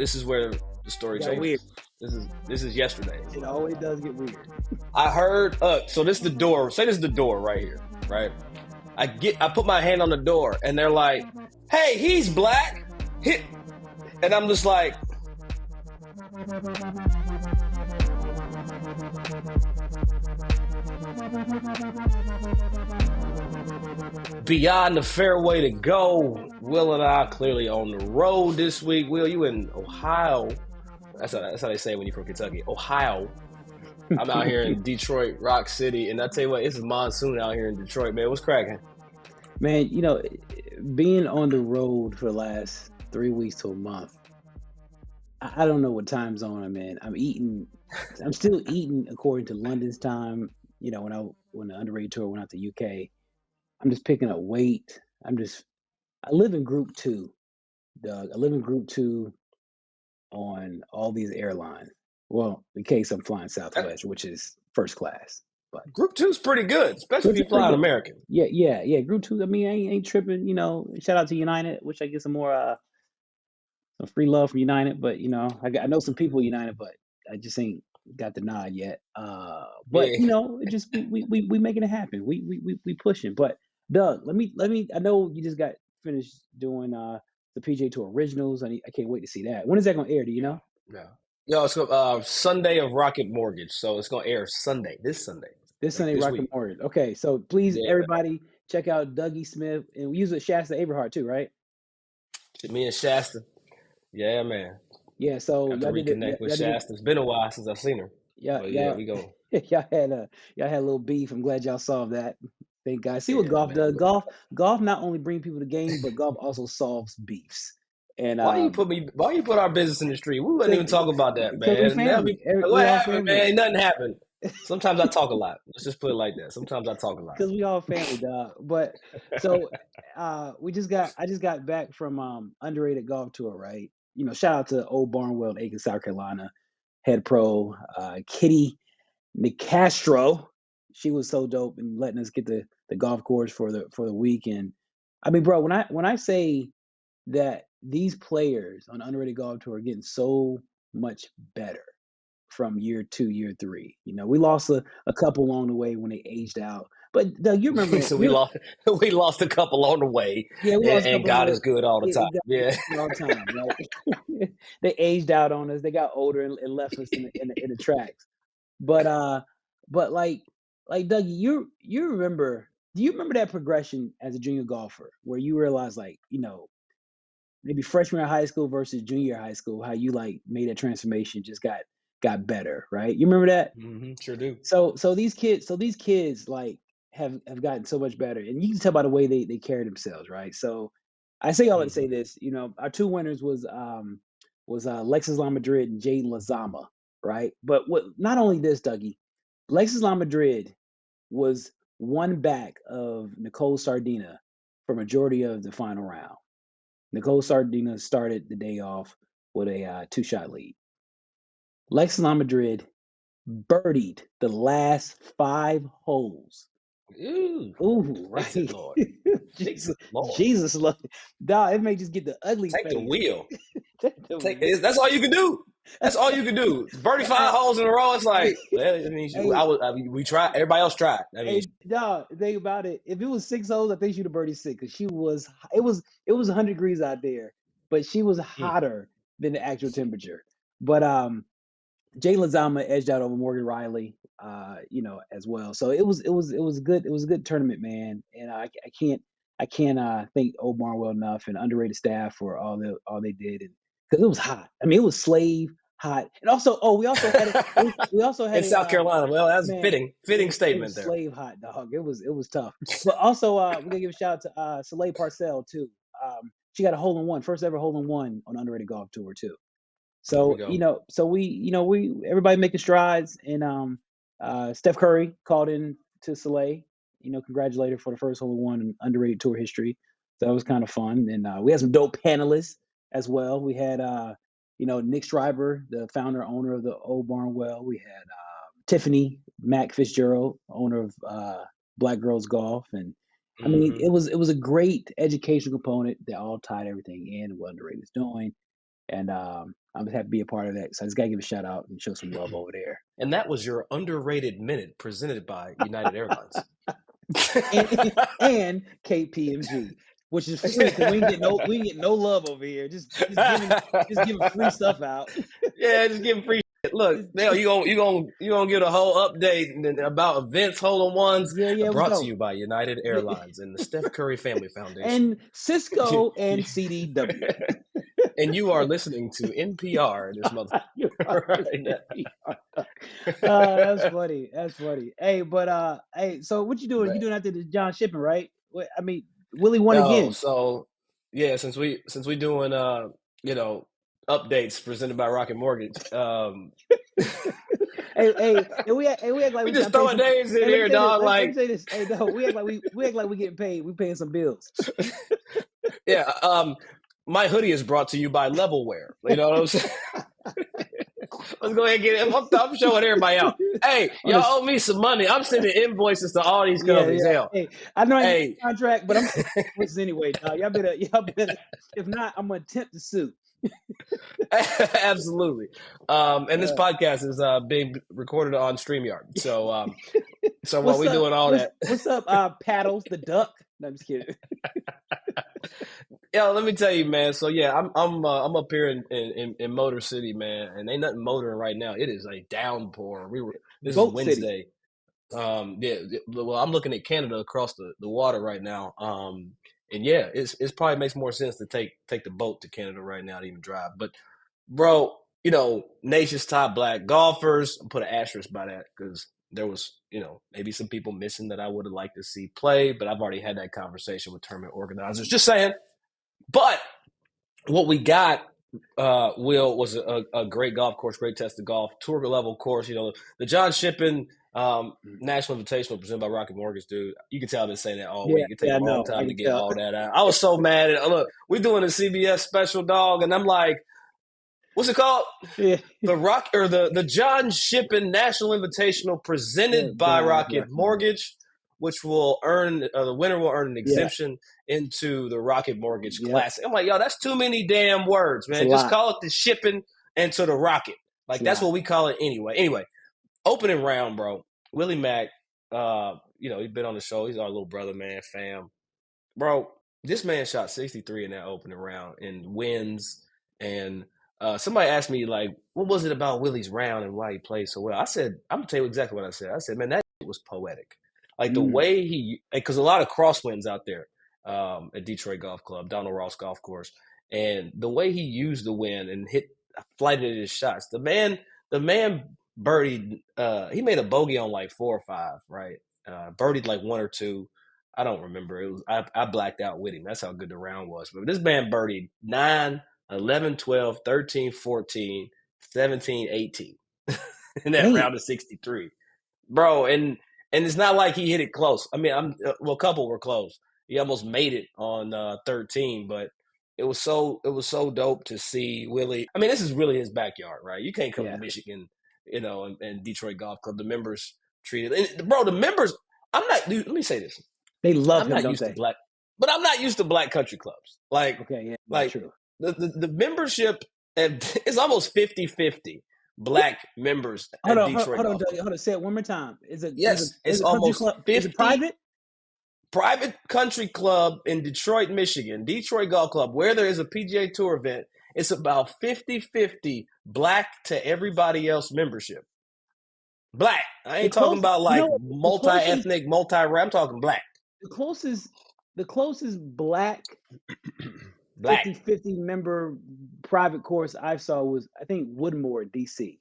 this is where the story Got changes. weird. This is yesterday. It always does get weird. I heard. So this is the door. Say this is the door right here, right? I put my hand on the door, and they're like, "Hey, he's black." And I'm just like, Beyond the Fairway to go. Will and I clearly on the road this week. Will, you in Ohio? That's how they say when you're from Kentucky. Ohio. I'm out here in Detroit, Rock City, and I tell you what, it's a monsoon out here in Detroit, man. What's cracking? Man, being on the road for the last 3 weeks to a month, I don't know what time zone I'm in. I'm still eating according to London's time. When the underrated tour went out to UK, I'm just picking up weight. I live in group 2, Doug. I live in group 2 on all these airlines. Well, in case I'm flying Southwest, which is first class. But Group 2 is pretty good, especially if you fly an American. Yeah. Group 2. I mean, I ain't tripping. Shout out to United, which I get some more some free love from United. But I know some people at United, but I just ain't got the nod yet. But it just we making it happen. We pushing. But Doug, let me. I know you just got finished doing the PGA Tour Originals. I can't wait to see that. When is that going to air? Do you know? Yeah. Yo, it's Sunday of Rocket Mortgage, so it's going to air this Sunday. This Sunday, Rocket Mortgage. Okay, so please, everybody, check out Dougie Smith, and we use it Shasta Aberhart too, right? Me and Shasta. Yeah, man. Yeah, so y'all reconnect with Shasta. It's been a while since I've seen her. Yeah, we go. y'all had a little beef. I'm glad y'all solved that. Thank God. See what golf does. Golf not only brings people to game, but golf also solves beefs. And why you put our business in the street? We wouldn't even talk about that, man. What happened, man? Ain't nothing happened. Sometimes I talk a lot. Let's just put it like that. Sometimes I talk a lot. Because we all family, dog. But so I just got back from Underrated Golf Tour, right? Shout out to Old Barnwell, Aiken, South Carolina, head pro, Kitty Nicastro. She was so dope and letting us get the golf course for the weekend. I mean, bro, when I say that these players on Underrated Golf Tour are getting so much better from year 2, year 3. We lost a couple along the way when they aged out. But Doug, you remember so we lost a couple on the way. Yeah, and God is good all the time. Yeah, all the time, right? They aged out on us. They got older and left us in the tracks. But like Doug, you remember? Do you remember that progression as a junior golfer where you realized maybe freshman year of high school versus junior year of high school, how you made that transformation, just got better, right? You remember that? Mm-hmm, sure do. So these kids have gotten so much better, and you can tell by the way they carry themselves, right? So I say all that to say this, our 2 winners was Lexus Lamadrid and Jaden Lazama, right? But not only this, Dougie, Lexus Lamadrid was 1 back of Nicole Sardina for majority of the final round. Nicole Sardina started the day off with a 2-shot lead. Lexus Lamadrid birdied the last 5 holes. Ooh, right. Lord. Jesus, Lord. Dog, it may just get the ugly Take face. the wheel. That's all you can do. That's all you can do. Birdie 5 holes in a row. It's like, we tried. Everybody else tried. Dog, think about it. If it was 6 holes, I think she'd have birdied 6 because it was 100 degrees out there, but she was hotter than the actual temperature. But Jay Lazama edged out over Morgan Riley, as well. So it was a good tournament, man. And I can't thank Old Barnwell enough and Underrated staff for all they did, and because it was hot. I mean, it was slave hot, and also we also had in South Carolina. Well, that's a fitting statement there. Slave hot, dog. It was tough. But also we're gonna give a shout out to Soleil Parcell too. She got a hole-in-one, first ever hole-in-one on Underrated Golf Tour too. So we everybody making strides, and Steph Curry called in to Soleil, congratulated her for the first hole-in-one in Underrated Tour history. So that was kind of fun, and we had some dope panelists as well. We had Nick Schreiber, the founder owner of the Old Barnwell. We had Tiffany Mack Fitzgerald, owner of Black Girls Golf, and I mean it was a great educational component that all tied everything in what Underrated is doing. And I'm happy to be a part of that. So I just gotta give a shout out and show some love over there. And that was your underrated minute presented by United Airlines. and KPMG, which is free because we can get no love over here. Just giving free stuff out. Yeah, just giving free shit. Look, now you gonna get a whole update about events, hole-in-ones. Yeah, brought to you by United Airlines and the Steph Curry Family Foundation and Cisco and CDW. And you are listening to NPR. This mother. That's funny. That's funny. Hey, but hey, so what you doing? Right. You doing after the John Shippen, right? I mean, Willie won again. So yeah, since we doing updates presented by Rocket Mortgage. Hey, we act like we just throwing names in here, dog. Let me say this. Hey, no, we act like we getting paid. We paying some bills. Yeah. My hoodie is brought to you by Levelware. You know what I'm saying? Let's go ahead and get it. I'm showing everybody out. Hey, y'all owe me some money. I'm sending invoices to all these companies. Yeah. Hey, I know I ain't a contract, but I'm invoices anyway, dog. Y'all better. If not, I'm gonna attempt to sue. Absolutely. And this podcast is being recorded on StreamYard. So while we're doing all that. What's up, Paddles the duck? No, I'm just kidding. Yeah, let me tell you, man. So yeah, I'm up here in Motor City, man, and ain't nothing motoring right now. It is a downpour. This is Wednesday. Well, I'm looking at Canada across the water right now. And yeah, it's probably makes more sense to take the boat to Canada right now to even drive. But bro, nation's top black golfers. I'll put an asterisk by that because there was, maybe some people missing that I would have liked to see play, but I've already had that conversation with tournament organizers. Just saying. But what we got, Will, was a great golf course, great test of golf, tour level course. The John Shippen National Invitational presented by Rocket Mortgage, dude. You can tell I've been saying that all week. It takes a long time to get all that out. I was so mad. Look, we're doing a CBS special, dog, and I'm like, what's it called? Yeah. The John Shippen National Invitational presented by Rocket Mortgage, which will earn the winner will earn an exemption into the Rocket Mortgage Classic. I'm like, yo, that's too many damn words, man. Just call it the Shippen and to the Rocket. Like that's what we call it anyway. Anyway, opening round, bro. Willie Mack, he's been on the show. He's our little brother, man, fam. Bro, this man shot 63 in that opening round and wins. And somebody asked me, like, what was it about Willie's round and why he played so well? I said, I'm going to tell you exactly what I said. I said, man, that was poetic. Like the way because a lot of crosswinds out there at Detroit Golf Club, Donald Ross Golf Course, and the way he used the wind and flighted his shots. The man birdied. He made a bogey on like 4 or 5, right? Birdied like 1 or 2. I don't remember. It was I blacked out with him. That's how good the round was. But this man birdied 9, 11, 12, 13, 14, 17, 18 in that round of 63, bro. And it's not like he hit it close. I mean, a couple were close. He almost made it on 13, but it was so dope to see Willie. I mean, this is really his backyard, right? You can't come to Michigan, and Detroit Golf Club. The members treated, and bro. The members. I'm not. Dude, let me say this. They love him, not don't used they? To black, but I'm not used to black country clubs. Like, like true. The membership is almost 50-50. Black members at Detroit. Hold on. Say it one more time. It's almost 50. Is it private? Private country club in Detroit, Michigan, Detroit Golf Club, where there is a PGA Tour event. It's about 50-50 black to everybody else membership. Black. I ain't talking about like multi-ethnic, multi-race. I'm talking black. The closest black 50-50 member private course I saw was, I think, Woodmore, DC.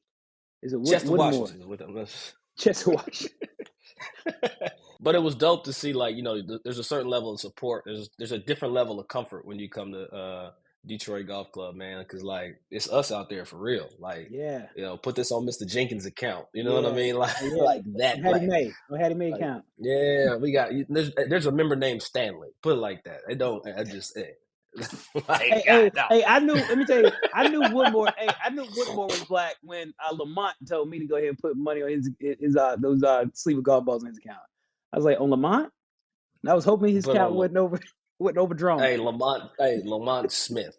Is it Chester Woodmore? Washington. Chester Washington. But it was dope to see, like, there's a certain level of support. There's a different level of comfort when you come to Detroit Golf Club, man, because, like, it's us out there for real. Like, put this on Mr. Jenkins' account. You know what I mean? Like, like that. Hattie May account. Yeah, we got there's a member named Stanley. Put it like that. I knew. Let me tell you, I knew Woodmore. I knew Woodmore was black when Lamont told me to go ahead and put money on his those sleeve of golf balls in his account. I was like, on Lamont? And I was hoping his account wasn't over. Went overdrawn. Hey, Lamont Smith.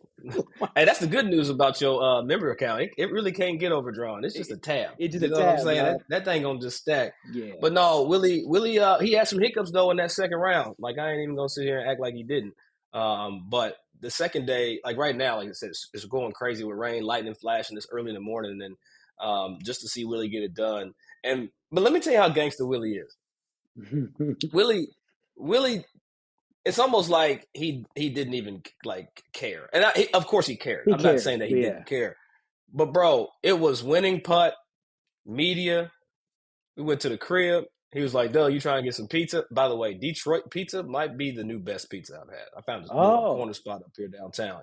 Hey, that's the good news about your member account. It really can't get overdrawn. It's just a tab. It's just You a know what I'm tab, saying? y'all. That thing gonna just stack. Yeah. But no, Willie, he had some hiccups though in that second round. Like I ain't even gonna sit here and act like he didn't. But the second day, like right now, like I said, it's going crazy with rain, lightning flashing this early in the morning, and just to see Willie get it done. But let me tell you how gangster Willie is. Willie, it's almost like he didn't even like care, and of course he cared. I'm not saying that he didn't care, but bro, it was winning putt, media. We went to the crib. He was like, "Doug, you trying to get some pizza?" By the way, Detroit pizza might be the new best pizza I've had. I found this little corner spot up here downtown,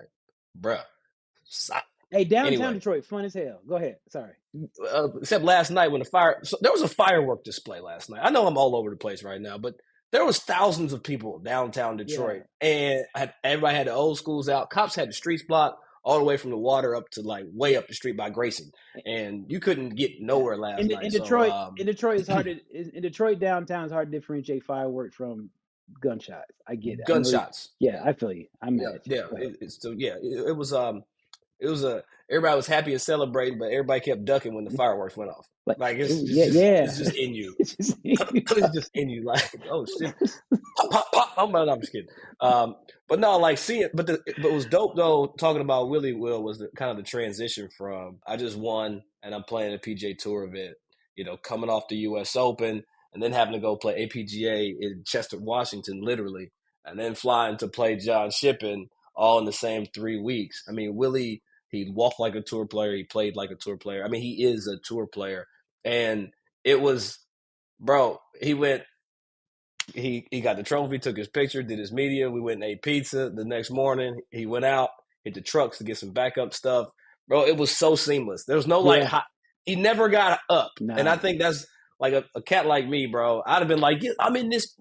bruh. Hey, downtown Detroit, fun as hell. Go ahead. Sorry. Except last night when there was a firework display last night. I know I'm all over the place right now, but there was thousands of people downtown Detroit, and everybody had the old schools out. Cops had the streets blocked all the way from the water up to like way up the street by Grayson, and you couldn't get nowhere last night. In Detroit, it's hard to in Detroit downtown. It's hard to differentiate fireworks from gunshots. I get it. Gunshots. I feel you. I'm mad. It was everybody was happy and celebrating, but everybody kept ducking when the fireworks went off. It's just in you. It's just in you. Like, oh shit, pop, pop, pop. I'm just kidding. But no, like seeing, but it was dope though. Talking about Willie Will was kind of the transition from I just won and I'm playing a PGA Tour event, coming off the U.S. Open and then having to go play APGA in Chester, Washington, literally, and then flying to play John Shippen all in the same 3 weeks. I mean, Willie. He walked like a tour player. He played like a tour player. I mean, he is a tour player. And it was, bro, he got the trophy, took his picture, did his media. We went and ate pizza. The next morning, he went out, hit the trucks to get some backup stuff. Bro, it was so seamless. There was no he never got up. Nah. And I think that's like a cat like me, bro. I'd have been like, I'm in this,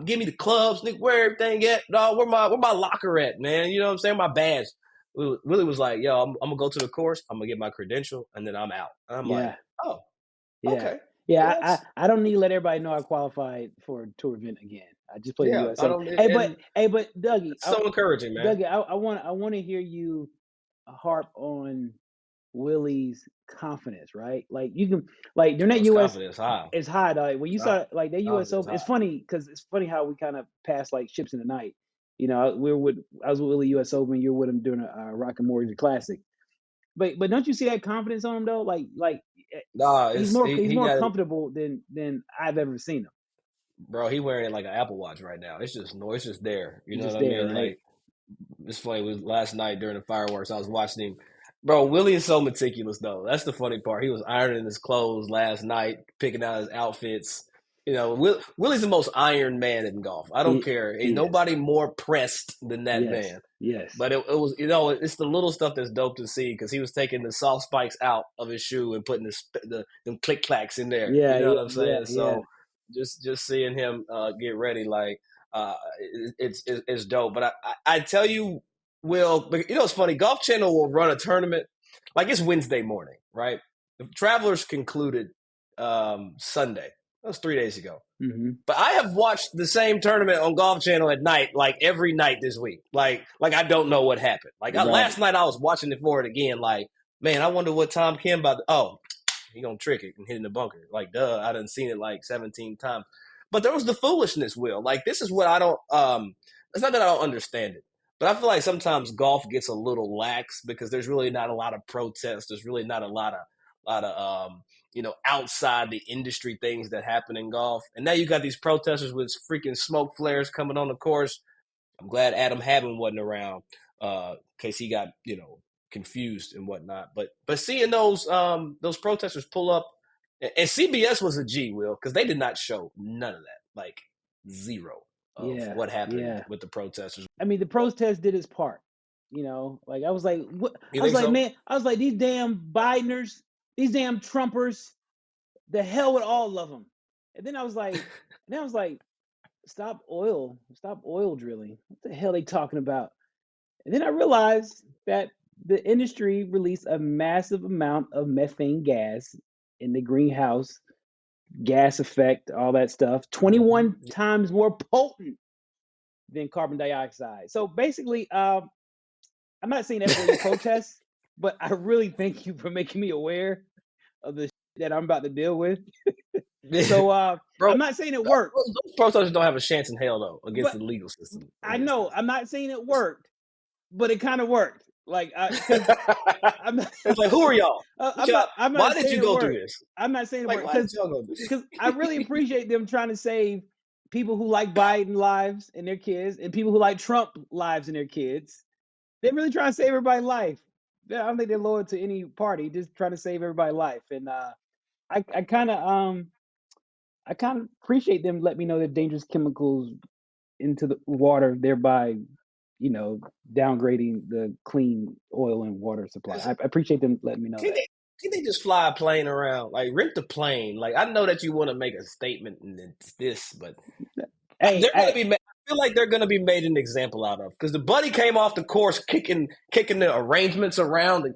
give me the clubs, Nick, where everything at? No, where my locker at, man? You know what I'm saying? My badge. Willie was like, yo, I'm going to go to the course. I'm going to get my credential, and then I'm out. And I'm like, oh, okay. Yeah, I don't need to let everybody know I qualified for a tour event again. I just played the U.S. Open. But Dougie. It's so encouraging, man. Dougie, I want to hear you harp on Willie's confidence, right? Like you can, like during that U.S. confidence high. It's high, dog. When you saw like that U.S. Open, it's funny because it's funny how we kind of pass like ships in the night. I was with Willie U.S. Open. You're with him during a Rocket Mortgage Classic. But don't you see that confidence on him though? Like he's more comfortable than I've ever seen him. Bro, he wearing it like an Apple Watch right now. It's just there. You know what I mean? Right? Like it's funny. Last night during the fireworks, I was watching him. Bro, Willie is so meticulous though. That's the funny part. He was ironing his clothes last night, picking out his outfits. Willie's the most iron man in golf. I don't care. Ain't nobody more pressed than that man. Yes. But it was, it's the little stuff that's dope to see because he was taking the soft spikes out of his shoe and putting them click clacks in there. Yeah, you know what I'm saying? So just seeing him get ready, like it's dope. But I tell you, Will, it's funny. Golf Channel will run a tournament like it's Wednesday morning, right? The Travelers concluded Sunday. That was 3 days ago. Mm-hmm. But I have watched the same tournament on Golf Channel at night, like every night this week. Like I don't know what happened. Like last night I was watching it for it again. Like, man, I wonder what Tom Kim about. He gonna trick it and hit in the bunker. Like, duh, I done seen it like 17 times. But there was the foolishness, Will. Like, this is what I don't. It's not that I don't understand it, but I feel like sometimes golf gets a little lax because there's really not a lot of protests. There's really not a lot of outside the industry things that happen in golf. And now you got these protesters with freaking smoke flares coming on the course. I'm glad Adam Hadwin wasn't around in case he got, confused and whatnot. But seeing those protesters pull up, and CBS was a G, Will, because they did not show none of that, like zero of what happened with the protesters. I mean, the protest did its part, like I was like, what? Man, I was like, these damn Bideners, these damn Trumpers, the hell with all of them. And then I was like, stop oil drilling. What the hell are they talking about? And then I realized that the industry released a massive amount of methane gas in the greenhouse gas effect, all that stuff, 21 times more potent than carbon dioxide. So basically, I'm not saying everybody protests, but I really thank you for making me aware of the that I'm about to deal with. So Bro, I'm not saying it worked. Those protesters don't have a chance in hell though against But the legal system. I know I'm not saying it worked, but it kind of worked. Like, because I'm not, it's like, who are y'all? I'm Why not did saying you it go through worked. this? I'm not saying it Like, worked why did y'all go through this? because I really appreciate them trying to save people who like Biden lives and their kids, and people who like Trump lives and their kids. They're really trying to save everybody's life. I don't think they're loyal to any party, just trying to save everybody's life. And I kind of appreciate them letting me know that dangerous chemicals into the water, thereby, downgrading the clean oil and water supply. I appreciate them letting me know that. Can they just fly a plane around? Like, rent the plane. Like, I know that you want to make a statement and it's this, but Hey, they're going to be. I feel like they're going to be made an example out of because the buddy came off the course kicking the arrangements around,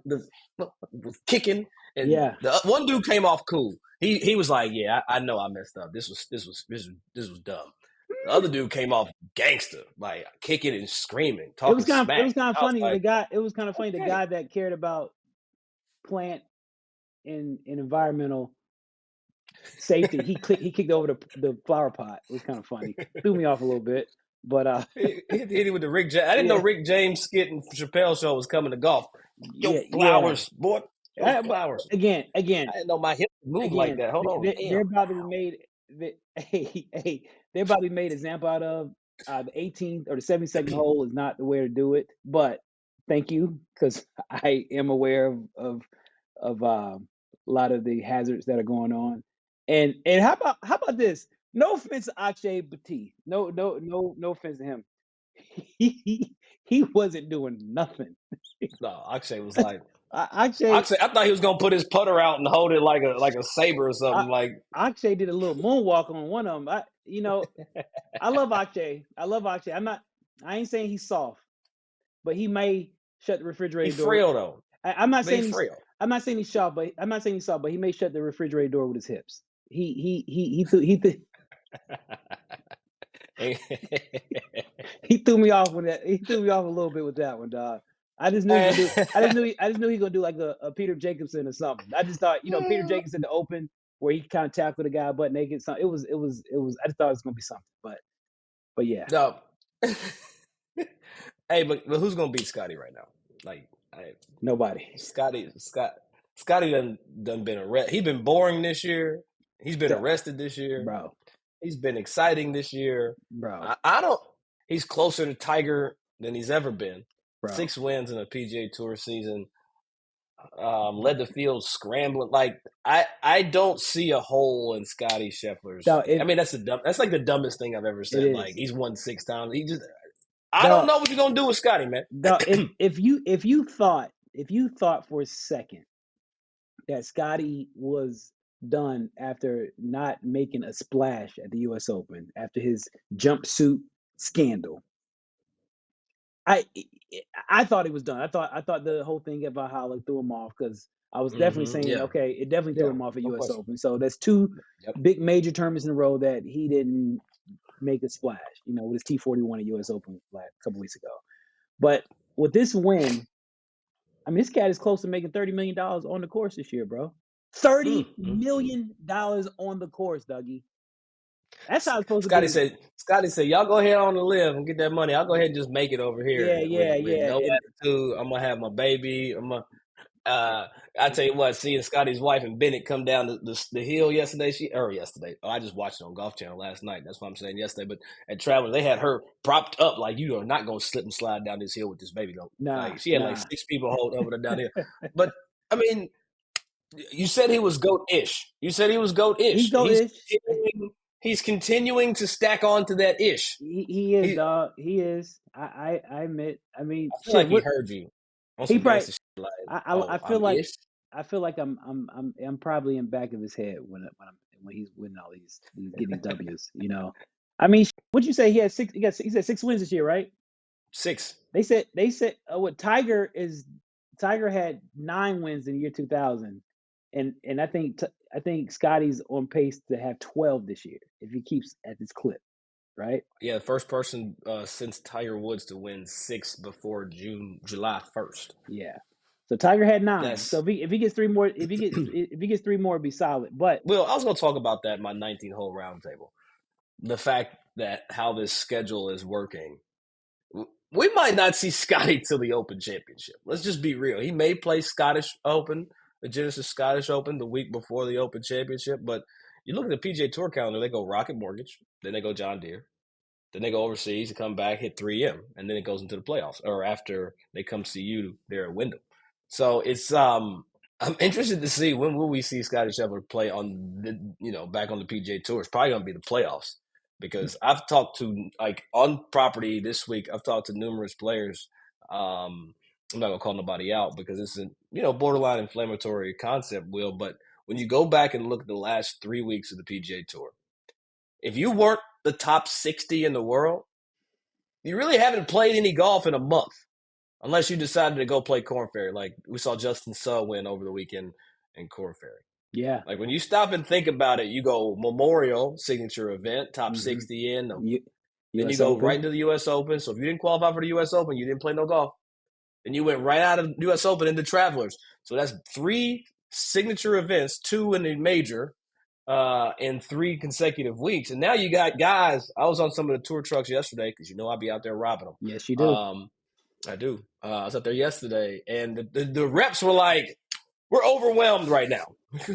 kicking, and yeah. the one dude came off cool. He was like, "Yeah, I know I messed up. This was dumb." The other dude came off gangster, like kicking and screaming, talking smack. It was kind of funny. Like, It was kind of funny. Okay. The guy that cared about plant and environmental safety, he kicked over the flower pot. It was kind of funny. Threw me off a little bit, but he hit it with the Rick James. I didn't know Rick James skit and Chappelle show was coming to golf. Yo, flowers, boy. Flowers. Again. I didn't know my hip moved like that. Hold on. They're about to be made. They're about to be made example out of. The 18th or the 72nd hole is not the way to do it. But thank you, because I am aware of a lot of the hazards that are going on. And how about this? No offense to Akshay Bhatti. No offense to him. He wasn't doing nothing. No, Akshay was like, Akshay, I thought he was gonna put his putter out and hold it like a saber or something. Akshay did a little moonwalk on one of them. I love Akshay. I ain't saying he's soft, but he may shut the refrigerator door. He's frail though. I'm not saying he's soft, but he may shut the refrigerator door with his hips. He threw me off he threw me off a little bit with that one, dog. I just knew he was gonna do like a Peter Jacobson or something. I just thought, Peter Jacobson the Open where he kind of tackled a guy butt naked. So it was. I just thought it was gonna be something, but yeah. No. Hey, but who's gonna beat Scottie right now? Like, nobody. Scottie done been arrested. He's been boring this year. He's been arrested this year, bro. He's been exciting this year, bro. I don't. He's closer to Tiger than he's ever been. Bro. 6 wins in a PGA Tour season. Led the field scrambling. Like, I don't see a hole in Scottie Scheffler's. I mean, that's like the dumbest thing I've ever said. Like, he's won 6 times. I don't know what you're gonna do with Scottie, man. If you thought for a second that Scottie was done after not making a splash at the U.S. Open after his jumpsuit scandal, I thought he was done. I thought the whole thing at Valhalla threw him off, because I was definitely saying, okay, it definitely threw him off at U.S. Open. So that's 2 big major tournaments in a row that he didn't make a splash, with his T41 at U.S. Open a couple weeks ago. But with this win, I mean, this cat is close to making $30 million on the course this year, bro. $30 million on the course, Dougie. That's how it's supposed to be. Scottie said, y'all go ahead on the live and get that money. I'll go ahead and just make it over here. Yeah. No attitude. I'm going to have my baby. I tell you what, seeing Scotty's wife and Bennett come down the hill yesterday. I just watched it on Golf Channel last night. That's what I'm saying yesterday. But at Travelers, they had her propped up like, you are not going to slip and slide down this hill with this baby. She had like 6 people holding over her down here. But I mean, you said he was GOAT-ish. He's GOAT-ish. He's continuing to stack on to that ish. He is, dog. He is. I admit. I mean, I feel like he heard you. He probably. I feel like I'm probably in back of his head when he's winning all these getting W's. I mean, what'd you say? He had 6. He said 6 wins this year, right? 6. They said what Tiger had 9 wins in the year 2000, and I think Scottie's on pace to have 12 this year if he keeps at this clip. right? Yeah, the first person since Tiger Woods to win 6 before July 1st. Yeah. So Tiger had 9. That's So if he gets 3 more, if he gets 3 more, it'd be solid. But Well, I was going to talk about that in my 19-hole roundtable. The fact that how this schedule is working. We might not see Scottie till the Open Championship. Let's just be real. He may play Scottish Open, the Genesis Scottish Open, the week before the Open Championship. But you look at the PGA Tour calendar, they go Rocket Mortgage, then they go John Deere, then they go overseas to come back, hit 3M, and then it goes into the playoffs. Or after they come see you there at Wyndham. So it's I'm interested to see when will we see Scottie Scheffler play on the back on the PGA Tour. It's probably going to be the playoffs because I've talked to on property this week. I've talked to numerous players. I'm not gonna call nobody out because it's a borderline inflammatory concept, Will. But when you go back and look at the last 3 weeks of the PGA Tour, if you weren't the top 60 in the world, you really haven't played any golf in a month. Unless you decided to go play Corn Ferry, like we saw Justin Suh win over the weekend in Corn Ferry. Yeah. Like when you stop and think about it, you go Memorial signature event, top 60 in. Then you go right into the U.S. Open. So if you didn't qualify for the U.S. Open, you didn't play no golf. And you went right out of U.S. Open into Travelers. So that's 3 signature events, 2 in the major, in 3 consecutive weeks. And now you got guys. I was on some of the tour trucks yesterday because I'll be out there robbing them. Yes, you do. I do. I was out there yesterday, and the reps were like, we're overwhelmed right now.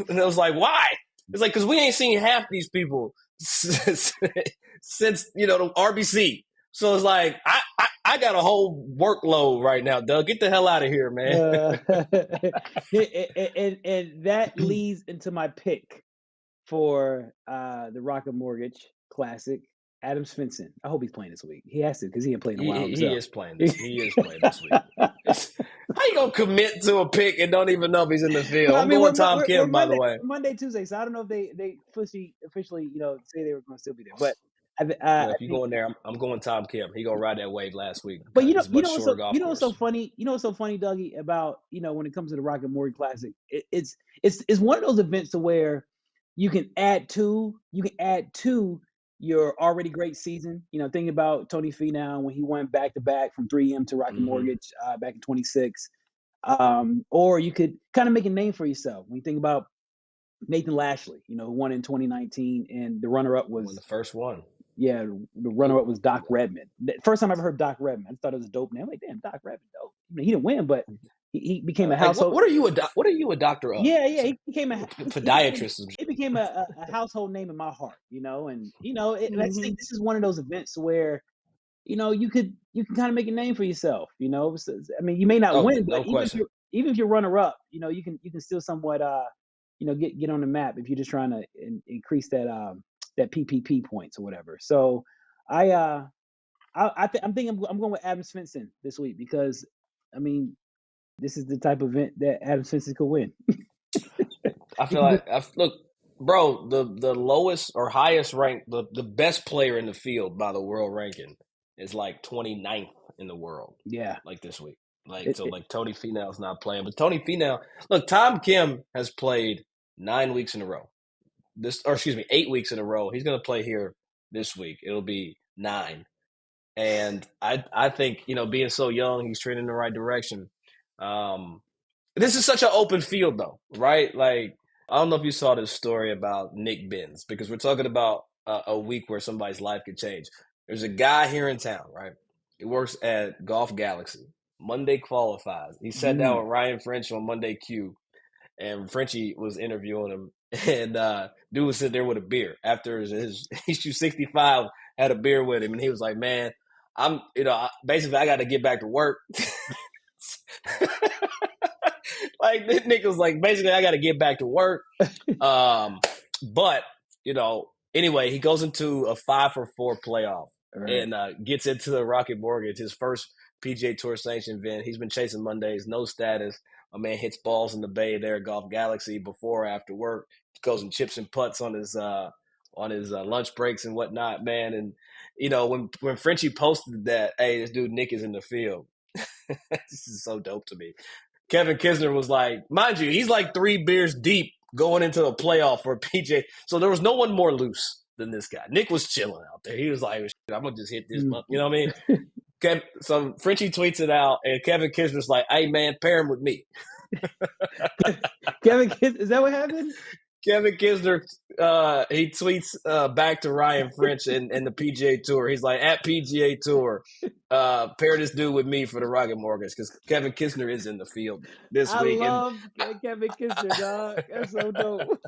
And I was like, why? It's like, because we ain't seen half these people since the RBC. So it's like, I got a whole workload right now, Doug. Get the hell out of here, man. And that leads into my pick for the Rocket Mortgage Classic. Adam Svensson. I hope he's playing this week. He has to because he ain't playing in a while himself. He is playing this week. How you gonna commit to a pick and don't even know if he's in the field? I'm going Tom Kim, by the way. Monday, Tuesday. So I don't know if they officially say they were going to still be there. But if you go in there, I'm going Tom Kim. He gonna ride that wave last week. But you know what's so funny, Dougie, about when it comes to the Rocket Mortgage Classic, it's one of those events to where you can add to your already great season. Thinking about Tony Finau when he went back to back from 3M to Rocket Mortgage back in 26. Or you could kind of make a name for yourself when you think about Nathan Lashley, who won in 2019, and the runner-up was the first one. Yeah, the runner-up was Doc Redman. The first time I ever heard Doc Redman, I thought it was a dope name. I'm like, damn, Doc Redman, dope. He didn't win, but he became a household. What are you a doctor of? Yeah, he became a podiatrist. He became a household name in my heart, and I just think this is one of those events where, you can kind of make a name for yourself. I mean, you may not win, but even if you're runner-up, you can still somewhat get on the map if you're just trying to increase that PPP points or whatever. So I'm thinking I'm going with Adam Svensson this week because, I mean, this is the type of event that Adam Svensson could win. I feel like look, bro, the lowest or highest ranked, the best player in the field by the world ranking is like 29th in the world. Yeah, like this week. Tony Finau's not playing, but Tony Finau. Look, Tom Kim has played 9 weeks in a row. 8 weeks in a row. He's going to play here this week. It'll be 9. And I think, being so young, he's trending in the right direction. This is such an open field, though, right? Like, I don't know if you saw this story about Nick Benz, because we're talking about a week where somebody's life could change. There's a guy here in town, right? He works at Golf Galaxy. Monday qualifies. He sat down with Ryan French on Monday Q, and Frenchie was interviewing him, and dude was sitting there with a beer after his he shot 65, had a beer with him, and he was like, "Man, basically I got to get back to work." Like Nick was like, basically I got to get back to work. But anyway, he goes into a 5-for-4 playoff and gets into the Rocket Mortgage, his first PGA Tour sanctioned event. He's been chasing Mondays, no status. My man hits balls in the bay there at Golf Galaxy before or after work. Goes and chips and putts on his lunch breaks and whatnot, man. And when Frenchie posted that, hey, this dude Nick is in the field. This is so dope to me. Kevin Kisner was like, mind you, he's like 3 beers deep going into a playoff for a PJ. So there was no one more loose than this guy. Nick was chilling out there. He was like, I'm gonna just hit this month. You know what I mean? So Frenchie tweets it out, and Kevin Kisner's like, "Hey man, pair him with me." Kevin Kisner, is that what happened? Kevin Kisner, he tweets back to Ryan French and the PGA Tour. He's like, at PGA Tour, pair this dude with me for the Rocket Mortgage, because Kevin Kisner is in the field this week. I love Kevin Kisner, dog. That's so dope.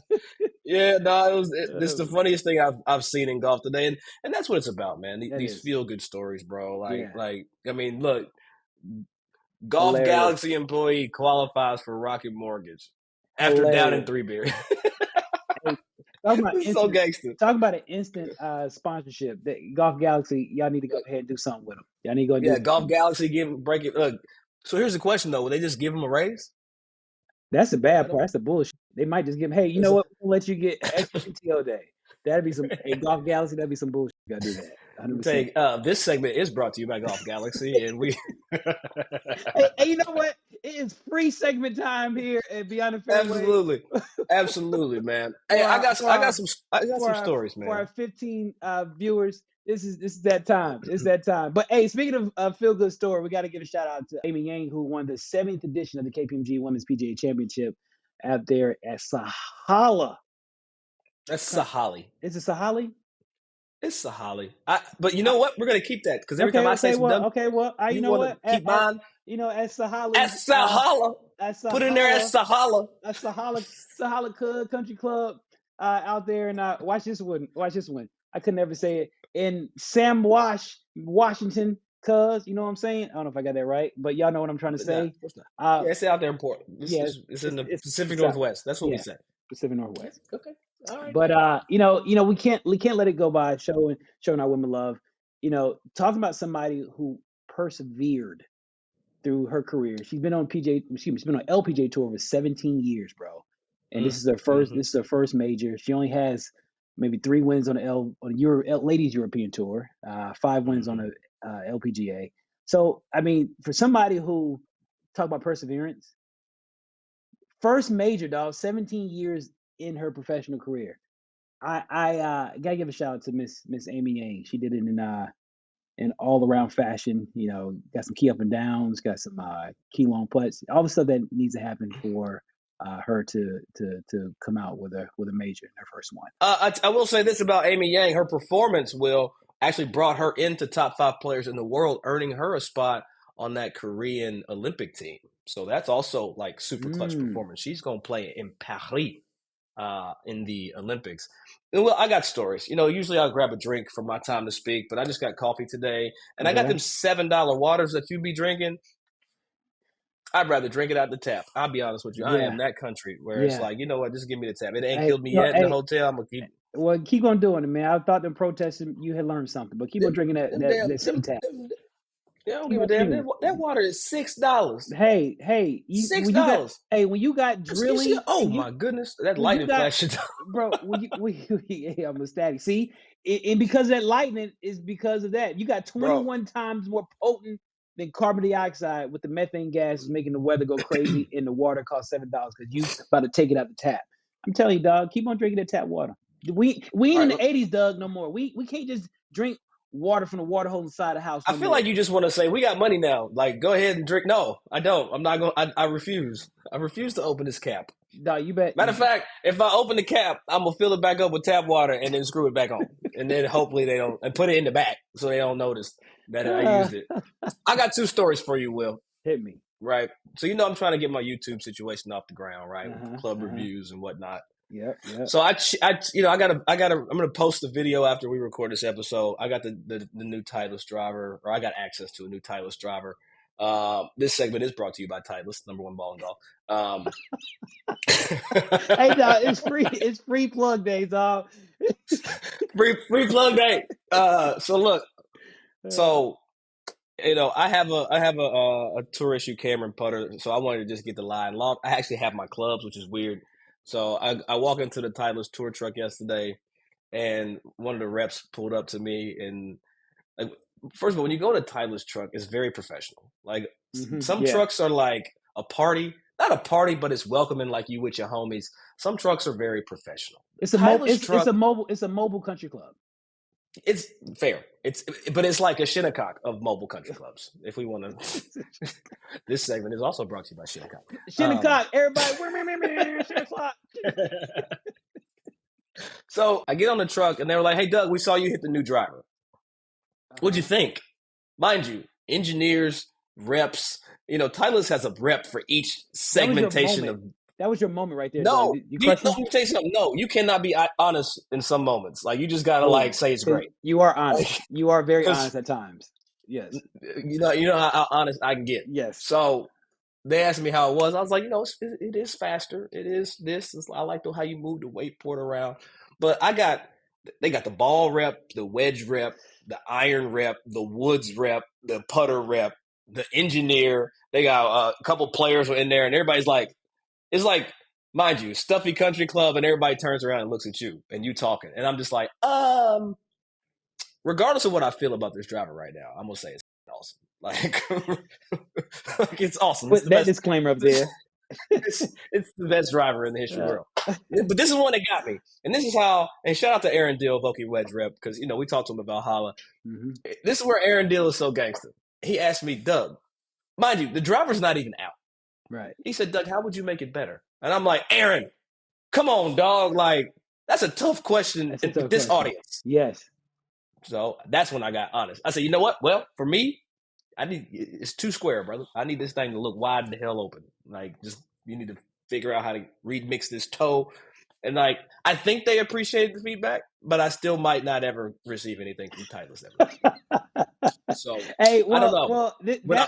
Yeah, no, this is the funniest thing I've seen in golf today, and that's what it's about, man. These feel good stories, bro. Like I mean, look, Golf Hilarious. Galaxy employee qualifies for Rocket Mortgage after downing 3 beers. So gangster. Talk about an instant sponsorship. Golf Galaxy, y'all need to go ahead and do something with them. Y'all need to go. Golf Galaxy break it. Look, so here's the question though: will they just give him a raise? That's the bad part. That's the bullshit. They might just give him, hey, you know what? We'll let you get extra PTO day. That'd be some Golf Galaxy. That'd be some bullshit. You gotta do that. 100%. This segment is brought to you by Golf Galaxy, and we. hey, you know what? It is free segment time here at Beyond the Fairway. Absolutely, man. Hey, I got some stories, man. For our 15 viewers, this is that time. It's that time. But hey, speaking of feel good story, we got to give a shout out to Amy Yang, who won the 7th edition of the KPMG Women's PGA Championship out there at Sahala. That's Sahali. Is it Sahali? It's Sahali. But you know what? We're gonna keep that because every time I say you know what? Keep mine. At Sahala. At Sahala. Put in there at Sahala. At Sahala Country Club out there. And watch this one. I could never say it. In Sam Washington, cuz, you know what I'm saying? I don't know if I got that right, but y'all know what I'm trying to say. It's out there in Portland. It's in the Pacific Northwest. That's what we say. Pacific Northwest. Okay. All right. But we can't let it go by showing our women love. Talking about somebody who persevered through her career. She's been on LPGA Tour for 17 years, bro. And this is her first. This is her first major. She only has maybe 3 wins on the Ladies European Tour, 5 wins on the LPGA. So I mean, for somebody who talk about perseverance, first major, dog, 17 years in her professional career. I gotta give a shout out to Miss Amy Yang. She did it in all around fashion. Got some key up and downs, got some key long putts, all the stuff that needs to happen for her to come out with a major in her first one. I will say this about Amy Yang: her performance actually brought her into top 5 players in the world, earning her a spot on that Korean Olympic team. So that's also like super clutch performance. She's gonna play in Paris in the Olympics. And well, I got stories. Usually I'll grab a drink for my time to speak, but I just got coffee today, and I got them $7 waters that you be drinking. I'd rather drink it out the tap. I'll be honest with you. I am that country where it's like, you know what, just give me the tap. It ain't killed me yet in the hotel. I'm gonna keep. Well, keep on doing it, man. I thought them protesting, you had learned something, but keep on drinking that same tap. Yeah, I don't give a damn. That water is $6. Hey, $6. When you got drilling, my goodness, that lightning flash, bro. I'm ecstatic. See, and because that lightning is because of that. You got 21 times more potent than carbon dioxide with the methane gas is making the weather go crazy, and the water costs $7 because you about to take it out the tap. I'm telling you, dog, keep on drinking that tap water. We ain't in the 80s, Doug, no more. We can't just drink water from the water hole inside the house. I feel like you just want to say, we got money now. Like, go ahead and drink. No, I don't. I'm not going to. I refuse. I refuse to open this cap. No, you bet. Matter of fact, if I open the cap, I'm going to fill it back up with tap water and then screw it back on. And then hopefully they don't, and put it in the back so they don't notice that I used it. I got 2 stories for you, Will. Hit me. Right. So, I'm trying to get my YouTube situation off the ground, right? With club reviews and whatnot. Yeah. So I'm gonna post a video after we record this episode. I got the new Titleist driver, or I got access to a new Titleist driver. This segment is brought to you by Titleist, #1 ball in golf. Hey, dog, it's free. It's free plug day, dog. free plug day. So look, I have a tour issue Cameron putter, so I wanted to just get the line long. I actually have my clubs, which is weird. So I walk into the Titleist tour truck yesterday, and one of the reps pulled up to me, and first of all, when you go to Titleist truck, it's very professional. Like some trucks are like a party. not a party, but it's welcoming like you with your homies. Some trucks are very professional. It's a mobile country club. It's fair. But it's like a Shinnecock of mobile country clubs. If we want to, this segment is also brought to you by Shinnecock. Shinnecock, everybody, Shinnecock. So I get on the truck and they were like, "Hey, Doug, we saw you hit the new driver. What'd you think?" Mind you, engineers, reps. Titleist has a rep for each segmentation of. That was your moment right there. No, let me tell you something. No, you cannot be honest in some moments. Like you just gotta say it's great. You are honest. You are very honest at times. Yes. You know how honest I can get. Yes. So they asked me how it was. I was like, it is faster. It is this. I like how you move the weight port around. But they got the ball rep, the wedge rep, the iron rep, the woods rep, the putter rep, the engineer. They got a couple players were in there, and everybody's like. It's like, mind you, stuffy country club, and everybody turns around and looks at you, and you talking. And I'm just like, regardless of what I feel about this driver right now, I'm going to say it's awesome. Like it's awesome. Put that disclaimer up there. It's the best driver in the history of the world. But this is one that got me. And this is how, and shout out to Aaron Dill, Vokey Wedge Rep, because, we talked to him about Holla. Mm-hmm. This is where Aaron Dill is so gangster. He asked me, Doug, mind you, the driver's not even out. Right. He said, Doug, how would you make it better? And I'm like, Aaron, come on, dog. Like, that's a tough question with this audience. Yes. So that's when I got honest. I said, you know what? Well, for me, it's too square, brother. I need this thing to look wide the hell open. Like, you need to figure out how to remix this toe. And like, I think they appreciated the feedback, but I still might not ever receive anything from Titleist ever. So hey, I don't know. Well,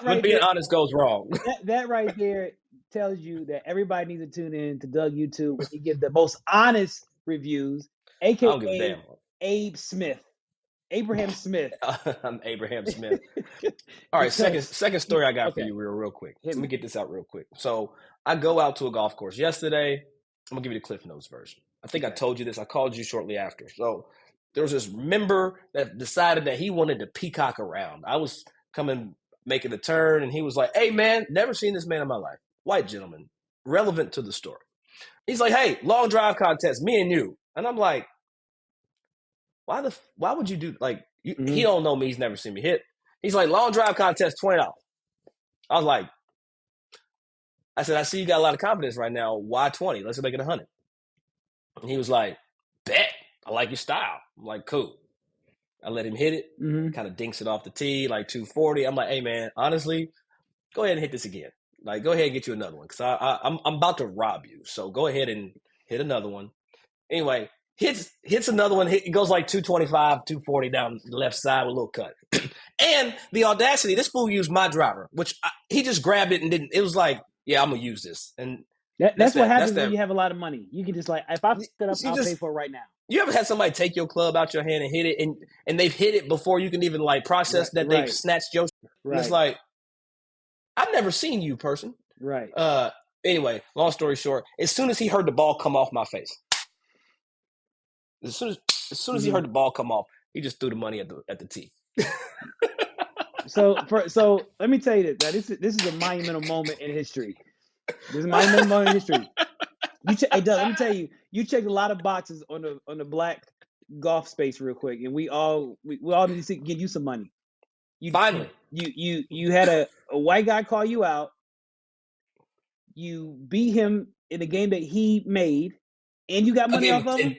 when being honest goes wrong. That right there tells you that everybody needs to tune in to Doug YouTube when he gives the most honest reviews, aka Abe Smith. Abraham Smith. I'm Abraham Smith. All right, second story I got for you real quick. Let me get this out real quick. So I go out to a golf course yesterday. I'm going to give you the Cliff Notes version. I think I told you this. I called you shortly after. So there was this member that decided that he wanted to peacock around. I was making a turn, and he was like, "Hey, man, never seen this man in my life. White gentleman, relevant to the story." He's like, "Hey, long drive contest, me and you." And I'm like, why would you do, like, he don't know me. He's never seen me hit. He's like, long drive contest, $20. I was like, I said, I see you got a lot of confidence right now. Why 20? Let's make it 100. And he was like, bet. I like your style. I'm like, cool. I let him hit it. Kind of dinks it off the tee, like 240. I'm like, hey, man, honestly, go ahead and hit this again. Like, go ahead and get you another one because I'm about to rob you. So go ahead and hit another one. Anyway, hits another one. It goes like 225, 240 down the left side with a little cut. And the audacity, this fool used my driver, which he just grabbed it and didn't. It was like, yeah, I'm going to use this. And that's what happens when you have a lot of money. You can just like, if I pick it up, I'll pay for it right now. You ever had somebody take your club out your hand and hit it, and they've hit it before you can even like process that they've snatched your and it's like, I've never seen you, person. Right. Anyway, long story short, as soon as he heard the ball come off my face, as soon as he heard the ball come off, he just threw the money at the tee. So let me tell you this is a monumental moment in history. This is a monumental moment in history. Hey Doug, let me tell you, you checked a lot of boxes on the black golf space real quick, and we all need to give you some money. Finally, you had a white guy call you out. You beat him in a game that he made, and you got money off of him.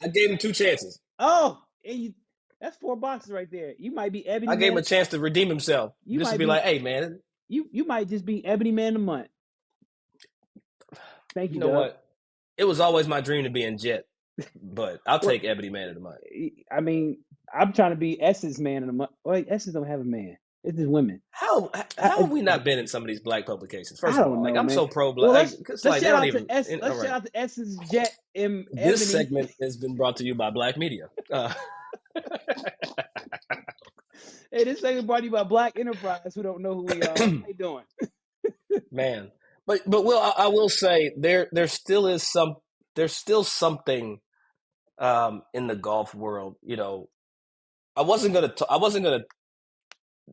I gave him 2 chances. Oh, and that's 4 boxes right there. You might be Ebony. I gave him a chance to redeem himself. Just to be like, hey, man. You might just be Ebony Man of the Month. Thank you. You know what? It was always my dream to be in Jet, but I'll take Ebony Man of the Month. I mean, I'm trying to be S's Man of the Month. Wait, S's don't have a man. It's just women. How have we not been in some of these black publications? First of all, I'm so pro-black. Well, let's shout out to S's Jet. This segment has been brought to you by Black Media. Hey, this segment brought to you by Black Enterprise, who don't know who we are. How you doing? Man. But Will, I will say there still something in the golf world. You know, I wasn't gonna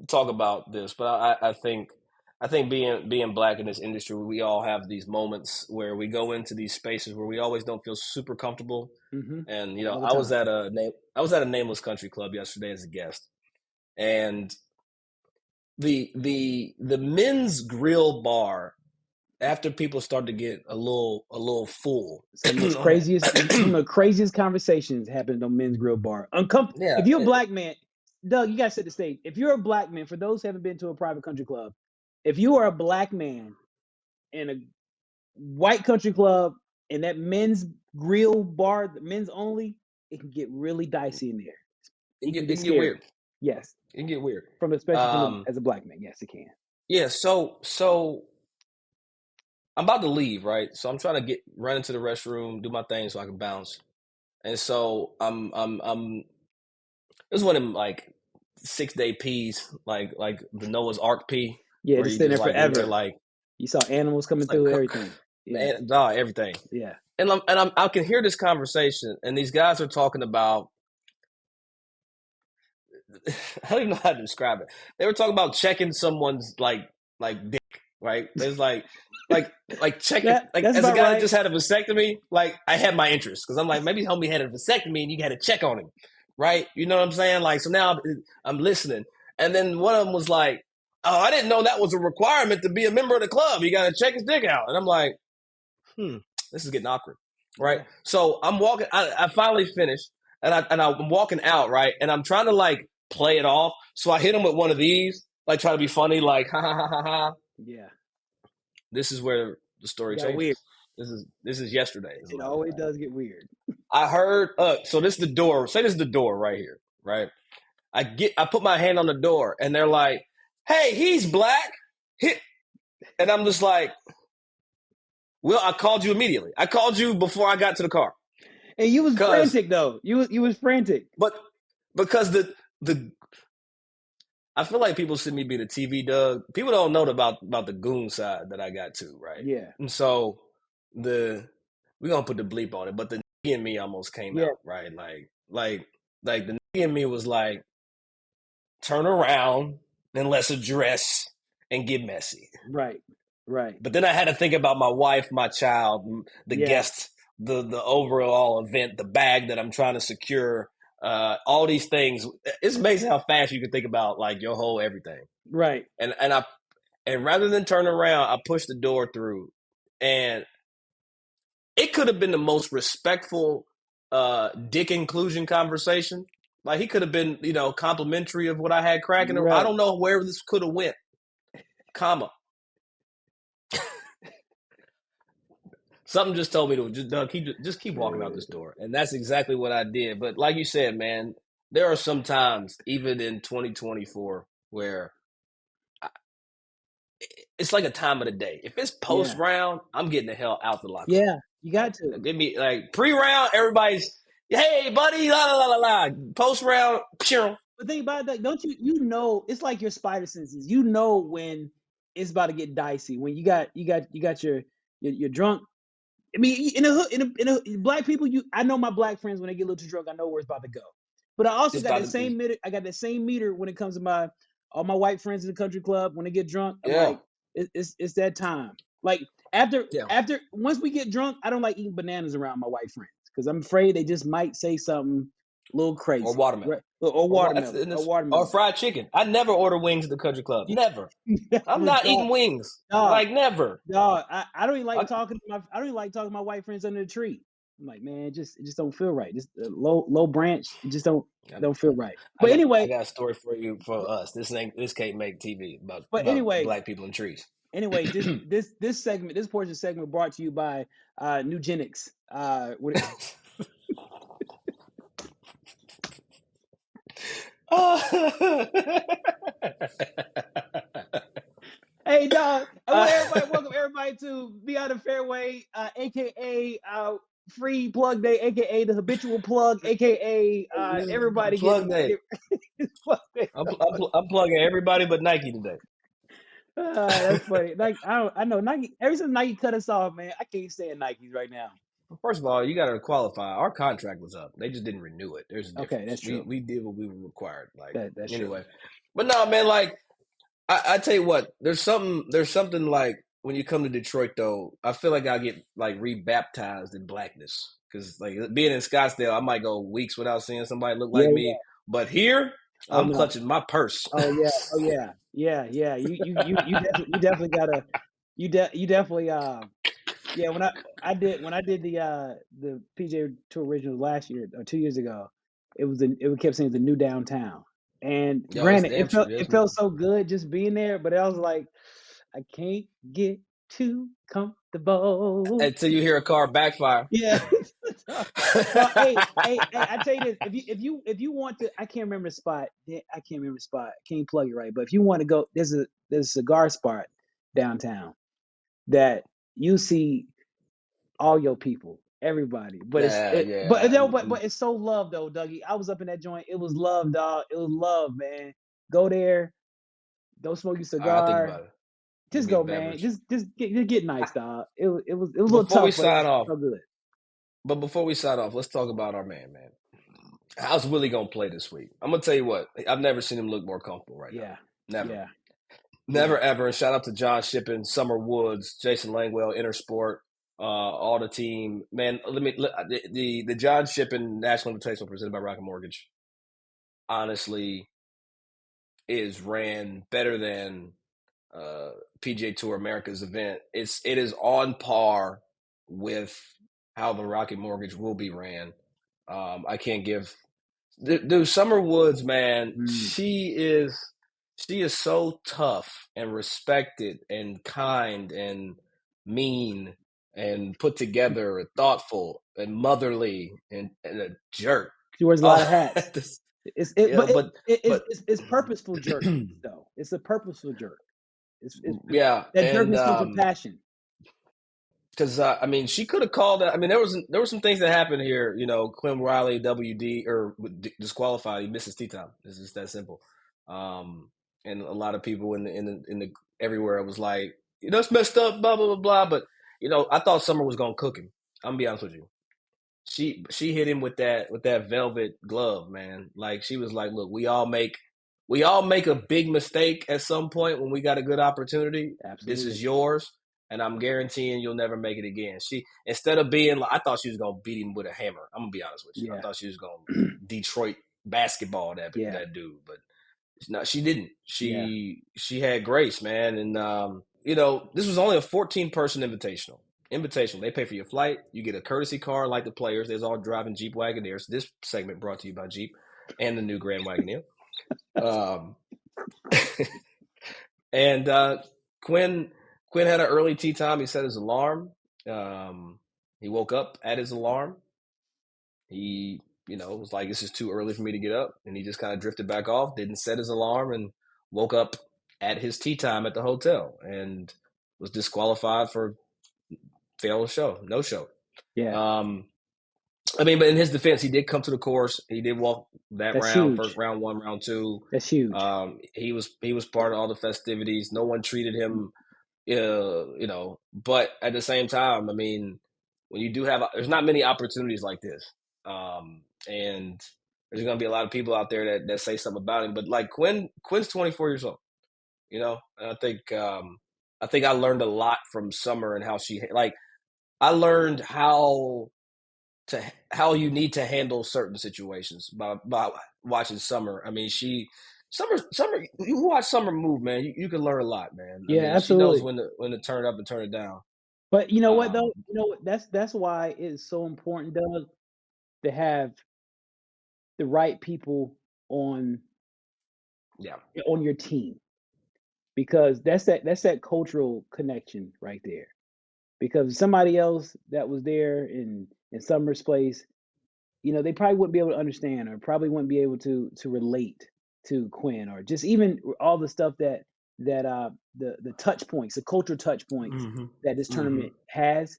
talk about this, but I think I think being black in this industry, we all have these moments where we go into these spaces where we always don't feel super comfortable. Mm-hmm. And All the I was time. at a nameless country club yesterday as a guest, and the men's grill bar, after people start to get a little full. Some of the craziest conversations happened on men's grill bar. Yeah, If you're a black man, Doug, you gotta set the stage. If you're a black man, for those who haven't been to a private country club, if you are a black man in a white country club and that men's grill bar, the men's only, it can get really dicey in there. it can can get weird. Yes, It can get weird. As a black man, yes, it can. Yeah, so I'm about to leave, right? So I'm trying to run into the restroom, do my thing so I can bounce. And so I'm this is one of them like 6-day peas, like the Noah's Ark pee. Yeah, where just you sitting there like forever. Like you saw animals coming through, everything. Yeah. Man, everything. Yeah. And I can hear this conversation, and these guys are talking about, I don't even know how to describe it. They were talking about checking someone's like dick, right? There's like checking, as a guy that just had a vasectomy, like I had my interest because I'm like, maybe homie had a vasectomy and you got to check on him, right? You know what I'm saying? Like, so now I'm listening, and then one of them was like, "Oh, I didn't know that was a requirement to be a member of the club. You got to check his dick out," and I'm like, this is getting awkward, right? Yeah. So I'm walking. I finally finished, and I'm walking out, right, and I'm trying to like play it off. So I hit him with one of these, like try to be funny, like ha ha ha ha ha. Yeah. This is where the story changes. Weird. This is yesterday. It always does get weird. I heard. So this is the door. Say this is the door right here, right? I put my hand on the door, and they're like, "Hey, he's black." And I'm just like, "Well, I called you immediately. I called you before I got to the car." And you was frantic though. You was frantic. But because the I feel like people see me be the TV Doug. People don't know about the goon side that I got too, right? Yeah. And so we're gonna put the bleep on it, but the nigga in me almost came out, right? Like the nigga in me was like, turn around and let's address and get messy. Right. But then I had to think about my wife, my child, the guests, the overall event, the bag that I'm trying to secure. All these things. It's amazing how fast you can think about like your whole everything. Right. And rather than turn around, I pushed the door through, and it could have been the most respectful dick inclusion conversation. Like he could have been, complimentary of what I had cracking. Right. I don't know where this could have went. Comma. Something just told me to just keep walking out this door. And that's exactly what I did. But like you said, man, there are some times, even in 2024, where it's like a time of the day. If it's post-round, I'm getting the hell out the locker. Yeah, you got to. Give me, like, pre-round, everybody's, hey, buddy, la, la, la, la, la. Post-round, pshoo. But think about that, don't you know, it's like your spider senses. You know when it's about to get dicey. When you got your drunk. I mean, in a black people, I know my black friends when they get a little too drunk, I know where it's about to go. But I also got the same meter. I got the same meter when it comes to all my white friends in the country club. When they get drunk, I'm like, it's that time. Like after once we get drunk, I don't like eating bananas around my white friends because I'm afraid they just might say something a little crazy. Or watermelon. Or watermelon. Or fried chicken. I never order wings at the country club. Never. I'm not eating wings. Like never. No, I don't even like talking to my white friends under the tree. I'm like, man, it just don't feel right. Just low branch, it just don't feel right. But anyway, I got a story for us. This can't make TV about black people in trees. Anyway, this portion segment brought to you by Nugenics. Hey, dog. Welcome everybody to Beyond the Fairway, aka Free Plug Day, aka the Habitual Plug, aka everybody Plug Day. I'm plugging everybody but Nike today. That's funny. Like I know Nike. Ever since Nike cut us off, man, I can't stand Nikes right now. First of all, you got to qualify. Our contract was up. They just didn't renew it. There's a difference. Okay, that's true. We did what we were required. Like that's anyway, true. But no, man. Like I tell you what, there's something like when you come to Detroit though, I feel like I get like rebaptized in blackness. Because like being in Scottsdale, I might go weeks without seeing somebody look like Yeah. me. But here, Oh I'm no. clutching my purse. Oh yeah. Oh yeah. Yeah. You definitely gotta. You definitely. Yeah. When I did the PGA Tour Originals last year or 2 years ago, it kept saying the new downtown. And Yo, it's granted, damn true. Yes, it felt so good just being there, but I was like, I can't get too comfortable. until you hear a car backfire. Yeah. Well, hey, I tell you this: if you want to, I can't remember the spot. I can't remember the spot. Can't plug it right. But if you want to go, there's a cigar spot downtown that you see all your people, everybody. But Nah, but yeah. no, but it's so love though, Dougie. I was up in that joint. It was love, dog. It was love, man. Go there. Go smoke your I'll think cigar. about it. Give Just me a go, man. beverage. Just get nice, dog. It was a little Before we tough, but it sign was off, so good. let's talk about our man. How's Willie gonna play this week? I'm gonna tell you what. I've never seen him look more comfortable right now. Yeah, Never, yeah, never yeah. ever. And shout out to John Shippen, Summer Woods, Jason Langwell, Intersport, all the team. Man, the John Shippen National Invitational presented by Rocket Mortgage. Honestly, is ran better than PGA Tour America's event. It is on par with how the Rocket Mortgage will be ran. I can't give dude, Summer Woods, man, Mm. she is so tough and respected and kind and mean and put together and thoughtful and motherly and a jerk. She wears a lot Oh, of hats. yeah, but It's purposeful jerk though. It's a purposeful jerk. yeah, That and jerkness comes from passion. because I mean, she could have called. I mean, there were some things that happened here. You know, Quinn Riley WD or disqualified. He misses tee time. It's just that simple. And a lot of people in the everywhere was like, you know, it's messed up. Blah blah blah blah. But you know, I thought Summer was gonna cook him. I'm gonna be honest with you. She hit him with that velvet glove, man. Like she was like, look, we all make a big mistake at some point when we got a good opportunity. This is Absolutely. yours, and I'm guaranteeing you'll never make it again. She instead of being like, I thought she was gonna beat him with a hammer. I'm gonna be honest with you. I Yeah. thought she was gonna Detroit basketball Yeah. that dude, but no, she didn't. Yeah. She had grace, man, and you know, this was only a 14-person invitational. Invitational. They pay for your flight. You get a courtesy car like the players. There's all driving Jeep Wagoneers. This segment brought to you by Jeep and the new Grand Wagoneer. Um, and Quinn had an early tee time. He set his alarm. He woke up at his alarm. He, you know, was like, this is too early for me to get up. And he just kind of drifted back off, didn't set his alarm, and woke up at his tee time at the hotel and was disqualified for failed show, no show. Yeah. I mean, but in his defense, he did come to the course. He did walk that That's round, huge. first round one, round two. That's huge. He was part of all the festivities. No one treated him, you know. But at the same time, I mean, when you do have, there's not many opportunities like this, and there's going to be a lot of people out there that say something about him. But like Quinn's 24 years old, you know, and I think I learned a lot from Summer and how she like. I learned how you need to handle certain situations by watching Summer. I mean, Summer. You watch Summer move, man. You can learn a lot, man. I Yeah, mean, she knows absolutely. when to turn it up and turn it down. But you know what though? Um, You know what? That's why it's so important, Doug, to have the right people on yeah, on your team, because that's that cultural connection right there. Because somebody else that was there in Summer's place, you know, they probably wouldn't be able to understand, or probably wouldn't be able to relate to Quinn, or just even all the stuff that the touch points, the cultural touch points hmm that this hmm tournament has.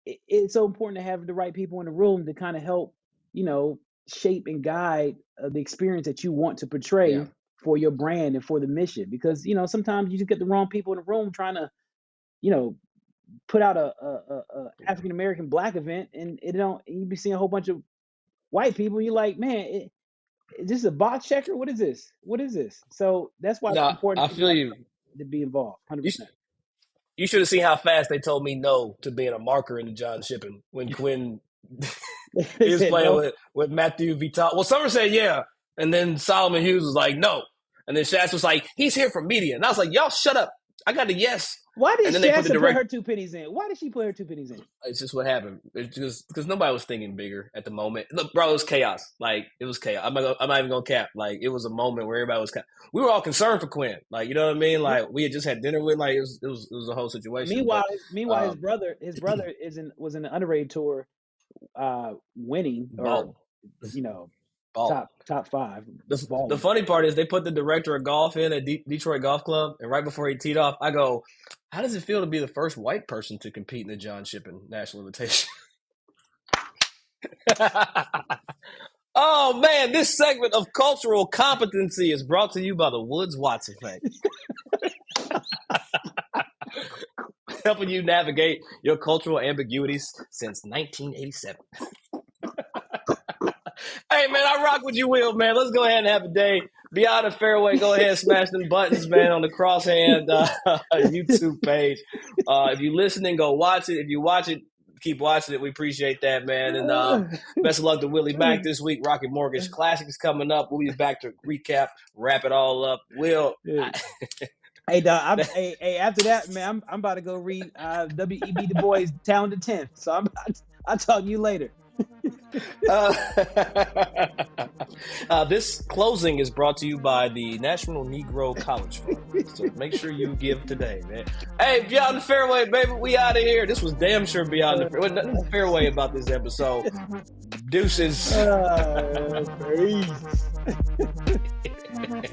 It's so important to have the right people in the room to kind of help, you know, shape and guide the experience that you want to yeah, portray for your brand and for the mission. Because you know, sometimes you just get the wrong people in the room trying to, you know, put out a African American black event, and it don't. You be seeing a whole bunch of white people. You're like, man, Is this a box checker? What is this? What is this? So that's why it's important I feel you. To be involved. 100%. You should have seen how fast they told me no to being a marker in the John Shippen when Quinn he was playing with Matthew Vital. Well, Summer said yeah, and then Solomon Hughes was like no, and then Shaz was like he's here for media, and I was like y'all shut up. I got a yes. Why did Shasta put her 2 pennies in? Why did she put her 2 pennies in? It's just what happened. It's just because nobody was thinking bigger at the moment. Look, bro, it was chaos. Like, it was chaos. I'm not even going to cap. Like, it was a moment where everybody was we were all concerned for Quinn. Like, you know what I mean? Like, we had just had dinner with, like, it was a whole situation. Meanwhile, his brother was in the underrated tour winning or, you know, top 5. The funny part is they put the director of golf in at Detroit Golf Club, and right before he teed off, I go, how does it feel to be the first white person to compete in the John Shippen National Invitational? Oh, man, this segment of cultural competency is brought to you by the Woods-Watts effect. Helping you navigate your cultural ambiguities since 1987. Hey, man, I rock with you, Will, man. Let's go ahead and have a day. Beyond the Fairway, go ahead and smash them buttons, man, on the Crosshand YouTube page. If you're listening, go watch it. If you watch it, keep watching it. We appreciate that, man. And best of luck to Willie Mack this week. Rocket Mortgage Classic is coming up. We'll be back to recap, wrap it all up. Will. Hey, dog. After that, man, I'm about to go read W.E.B. Du Bois' Town to 10th. So I'll talk to you later. This closing is brought to you by the National Negro College Fund. So make sure you give today, man. Hey, Beyond the Fairway, baby, we out of here. This was damn sure Beyond the Fairway. Nothing fairway about this episode. Deuces. Hey,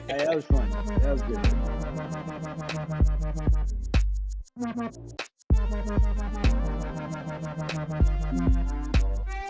that was fun. That was good.